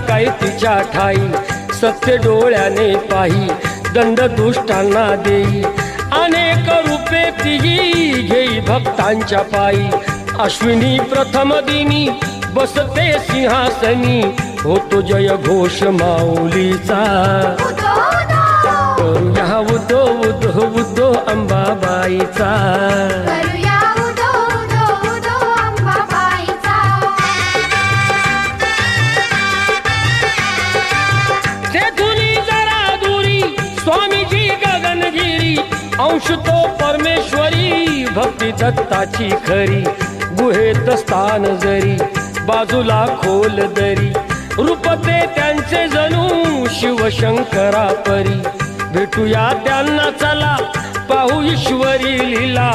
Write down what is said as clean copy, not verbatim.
काय तिच्या ठाई, सत्य डोळ्याने पाही दंड दुष्टांना देई, अनेक रूपे तिही घेई भक्तांच्या पायी, अश्विनी प्रथम दिनी बसते सिंहासनी, होतो जय घोष माऊलीचा, करूया उदो उदो उदो अंबाबाईचा, करूया उदो उदो उदो अंबाबाईचा. तेथुनी जरा दुरी स्वामीजी गगनगिरी, अंश तो परमेश्वरी भक्ती दत्ताची खरी, गुहेत स्थान जरी बाजूला खोल दरी, रूपते त्यांचे जणू शिवशंकरा परी, भेटूया त्यांना चला पाहू ईश्वरी लीला,